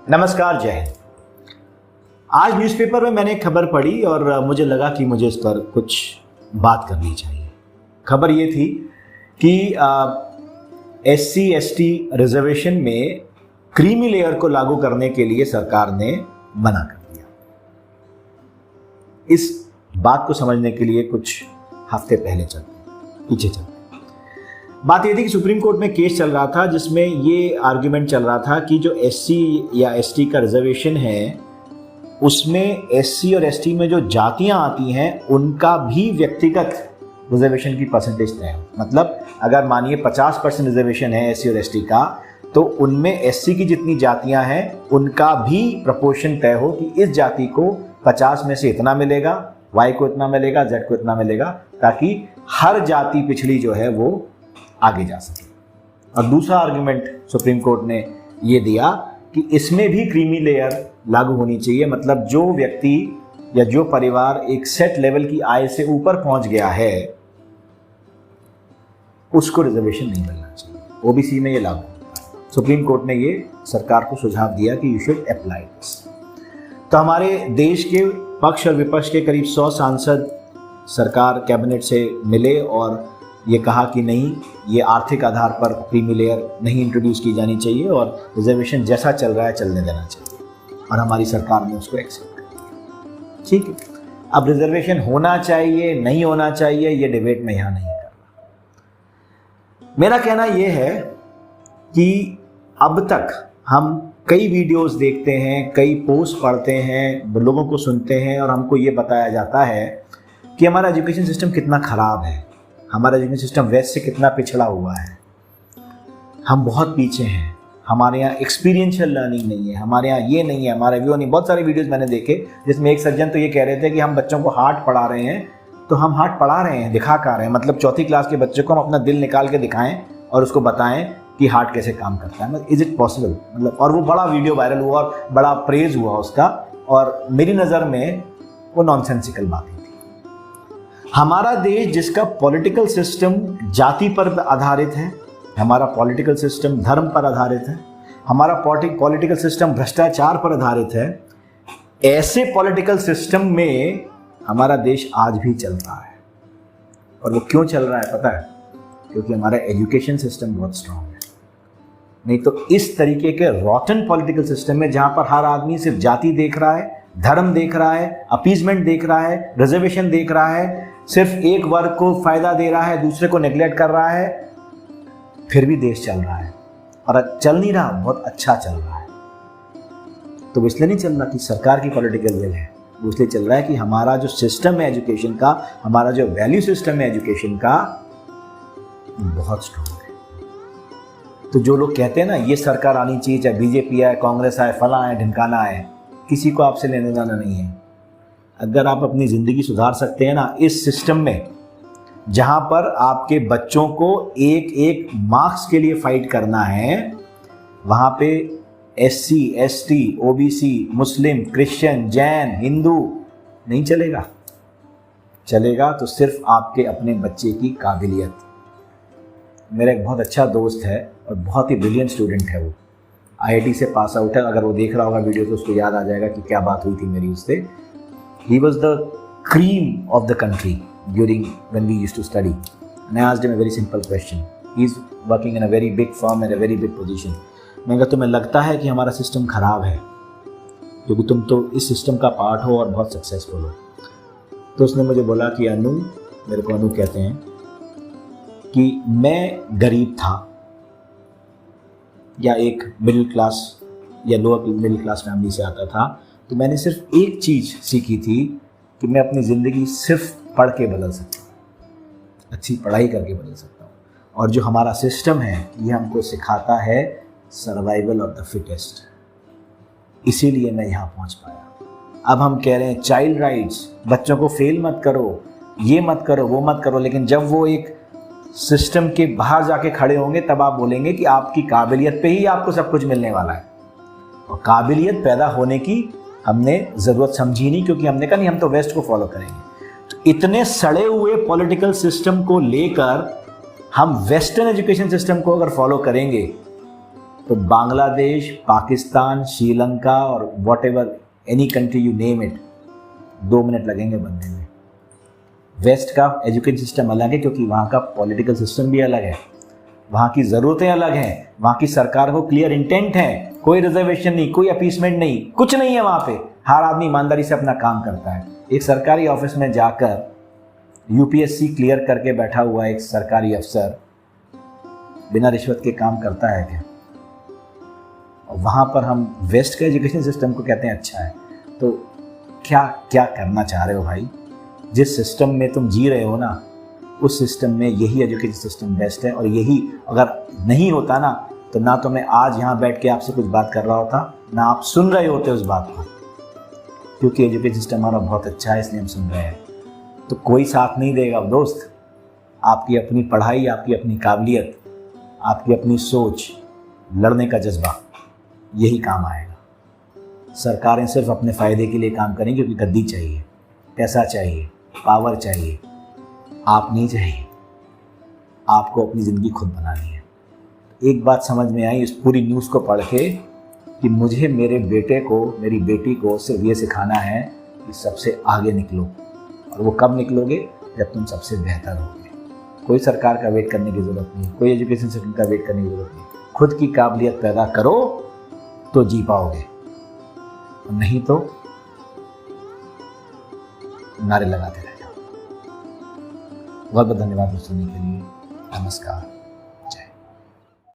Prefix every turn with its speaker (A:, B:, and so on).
A: नमस्कार, जय हिंद। आज न्यूज़पेपर में मैंने एक खबर पढ़ी और मुझे लगा कि मुझे इस पर कुछ बात करनी चाहिए। खबर ये थी कि SC/ST रिजर्वेशन में क्रीमी लेयर को लागू करने के लिए सरकार ने मना कर दिया। इस बात को समझने के लिए कुछ हफ्ते पीछे चलते। बात ये थी कि सुप्रीम कोर्ट में केस चल रहा था जिसमें ये आर्ग्यूमेंट चल रहा था कि जो SC या ST का रिजर्वेशन है उसमें SC और ST में जो जातियां आती हैं उनका भी व्यक्तिगत रिजर्वेशन की परसेंटेज तय हो। मतलब अगर मानिए 50% रिजर्वेशन है SC और ST का, तो उनमें SC की जितनी जातियां हैं उनका भी प्रपोर्शन तय हो कि इस जाति को 50 में से इतना मिलेगा, Y को इतना मिलेगा, Z को इतना मिलेगा, ताकि हर जाति पिछड़ी जो है वो आगे जा सके। और दूसरा आर्गुमेंट सुप्रीम कोर्ट ने ये दिया कि इसमें भी क्रीमी लेयर लागू होनी चाहिए। मतलब जो व्यक्ति या जो परिवार एक सेट लेवल की आय से ऊपर पहुंच गया है उसको रिजर्वेशन नहीं मिलना चाहिए। OBC में ये लागू होता है। सुप्रीम कोर्ट ने ये सरकार को सुझाव दिया कि यू शुड अप्लाई दिस। तो हमारे देश के पक्ष और विपक्ष के करीब 100 सांसद सरकार कैबिनेट से मिले और ये कहा कि नहीं, ये आर्थिक आधार पर क्रीमी लेयर नहीं इंट्रोड्यूस की जानी चाहिए और रिजर्वेशन जैसा चल रहा है चलने देना चाहिए। और हमारी सरकार ने उसको एक्सेप्ट कर दिया। ठीक है, अब रिजर्वेशन होना चाहिए नहीं होना चाहिए ये डिबेट में यहाँ नहीं कर रहा। मेरा कहना यह है कि अब तक हम कई वीडियोस देखते हैं, कई पोस्ट पढ़ते हैं, लोगों को सुनते हैं और हमको ये बताया जाता है कि हमारा एजुकेशन सिस्टम कितना ख़राब है, हमारा एजुकेशन सिस्टम वेस्ट से कितना पिछड़ा हुआ है, हम बहुत पीछे हैं, हमारे यहाँ एक्सपीरियंशियल लर्निंग नहीं है, हमारे यहाँ ये नहीं है, हमारे वो नहीं। बहुत सारे वीडियोस मैंने देखे जिसमें एक सज्जन तो ये कह रहे थे कि हम बच्चों को हार्ट पढ़ा रहे हैं, तो हम हार्ट पढ़ा रहे हैं, दिखा कर रहे हैं। मतलब 4th क्लास के बच्चे को हम अपना दिल निकाल के दिखाएं और उसको बताएं कि हार्ट कैसे काम करता है। Is it possible? मतलब और वो बड़ा वीडियो वायरल हुआ और बड़ा प्रेज हुआ उसका, और मेरी नज़र में वो नॉनसेंसिकल बातें थी। हमारा देश जिसका पॉलिटिकल सिस्टम जाति पर आधारित है, हमारा पॉलिटिकल सिस्टम धर्म पर आधारित है, हमारा पॉलिटिकल सिस्टम भ्रष्टाचार पर आधारित है, ऐसे पॉलिटिकल सिस्टम में हमारा देश आज भी चल रहा है। और वो क्यों चल रहा है पता है? क्योंकि हमारा एजुकेशन सिस्टम बहुत स्ट्रांग है। नहीं तो इस तरीके के रॉटन पॉलिटिकल सिस्टम में जहां पर हर आदमी सिर्फ जाति देख रहा है, धर्म देख रहा है, अपीजमेंट देख रहा है, रिजर्वेशन देख रहा है, सिर्फ एक वर्ग को फायदा दे रहा है, दूसरे को नेग्लेक्ट कर रहा है, फिर भी देश चल रहा है। और चल नहीं रहा, बहुत अच्छा चल रहा है। तो इसलिए नहीं चल रहा कि सरकार की पॉलिटिकल विल है, वो इसलिए चल रहा है कि हमारा जो सिस्टम है एजुकेशन का, हमारा जो वैल्यू सिस्टम है एजुकेशन का, बहुत स्ट्रॉन्ग है। तो जो लोग कहते हैं ना ये सरकार आनी चाहिए, चाहे BJP आए, कांग्रेस आए, फला आए, ढिमकाना आए, किसी को आपसे लेने देना नहीं है। अगर आप अपनी ज़िंदगी सुधार सकते हैं ना इस सिस्टम में, जहां पर आपके बच्चों को एक एक मार्क्स के लिए फाइट करना है, वहां पे SC, ST, OBC, मुस्लिम, क्रिश्चियन, जैन, हिंदू नहीं चलेगा। चलेगा तो सिर्फ आपके अपने बच्चे की काबिलियत। मेरा एक बहुत अच्छा दोस्त है और बहुत ही ब्रिलियंट स्टूडेंट है, वो IIT से पास आउट है। अगर वो देख रहा होगा वीडियो तो उसको याद आ जाएगा कि क्या बात हुई थी मेरी उससे। He was the cream of the country during when we used to study. And I asked him a very simple question. He is working in a very big firm and a very big position. मैंने कहा तुम्हें लगता है कि हमारा system खराब है क्योंकि तुम तो इस सिस्टम का पार्ट हो और बहुत सक्सेसफुल हो? तो उसने मुझे बोला कि अनु, मेरे को अनु कहते हैं, कि मैं गरीब था या एक मिडिल क्लास या लोअर मिडिल क्लास फैमिली से आता था, तो मैंने सिर्फ एक चीज़ सीखी थी कि मैं अपनी ज़िंदगी सिर्फ पढ़ के बदल सकता हूँ, अच्छी पढ़ाई करके बदल सकता हूँ। और जो हमारा सिस्टम है ये हमको सिखाता है सर्वाइवल ऑफ द फिटेस्ट, इसीलिए मैं यहाँ पहुँच पाया। अब हम कह रहे हैं चाइल्ड राइट्स, बच्चों को फेल मत करो, ये मत करो, वो मत करो, लेकिन जब वो एक सिस्टम के बाहर जाके खड़े होंगे तब आप बोलेंगे कि आपकी काबिलियत पे ही आपको सब कुछ मिलने वाला है। और काबिलियत पैदा होने की हमने ज़रूरत समझी नहीं, क्योंकि हमने कहा नहीं हम तो वेस्ट को फॉलो करेंगे। तो इतने सड़े हुए पॉलिटिकल सिस्टम को लेकर हम वेस्टर्न एजुकेशन सिस्टम को अगर फॉलो करेंगे तो बांग्लादेश, पाकिस्तान, श्रीलंका और what ever any country you name it, 2 minute लगेंगे बनने में। वेस्ट का एजुकेशन सिस्टम अलग है क्योंकि वहाँ का पॉलिटिकल सिस्टम भी अलग है, वहाँ की ज़रूरतें अलग हैं, वहाँ की सरकार को क्लियर इंटेंट है, कोई रिजर्वेशन नहीं, कोई अपीसमेंट नहीं, कुछ नहीं है वहाँ पे। हर आदमी ईमानदारी से अपना काम करता है। एक सरकारी ऑफिस में जाकर यूपीएससी क्लियर करके बैठा हुआ एक सरकारी अफसर बिना रिश्वत के काम करता है क्या? और वहाँ पर हम वेस्ट का एजुकेशन सिस्टम को कहते हैं अच्छा है। तो क्या क्या करना चाह रहे हो भाई? जिस सिस्टम में तुम जी रहे हो ना, उस सिस्टम में यही एजुकेशन सिस्टम बेस्ट है। और यही अगर नहीं होता ना, तो ना तो मैं आज यहाँ बैठ के आपसे कुछ बात कर रहा होता, ना आप सुन रहे होते उस बात को। क्योंकि एजुकेशन सिस्टम हमारा बहुत अच्छा है, इसलिए हम सुन रहे हैं। तो कोई साथ नहीं देगा दोस्त। आपकी अपनी पढ़ाई, आपकी अपनी काबिलियत, आपकी अपनी सोच, लड़ने का जज्बा, यही काम आएगा। सरकारें सिर्फ अपने फ़ायदे के लिए काम करेंगी क्योंकि गद्दी चाहिए, पैसा चाहिए, पावर चाहिए। आप नहीं चाहिए, आपको अपनी ज़िंदगी खुद बनानी है। एक बात समझ में आई इस पूरी न्यूज़ को पढ़ के कि मुझे मेरे बेटे को, मेरी बेटी को सिर्फ ये सिखाना है कि सबसे आगे निकलो। और वो कब निकलोगे? जब तुम सबसे बेहतर होगे। कोई सरकार का वेट करने की ज़रूरत नहीं, कोई एजुकेशन सिस्टम का वेट करने की ज़रूरत नहीं। खुद की काबिलियत पैदा करो तो जी पाओगे, नहीं तो नारे लगाते रह जाओ। बहुत बहुत धन्यवाद सुनने के लिए। नमस्कार।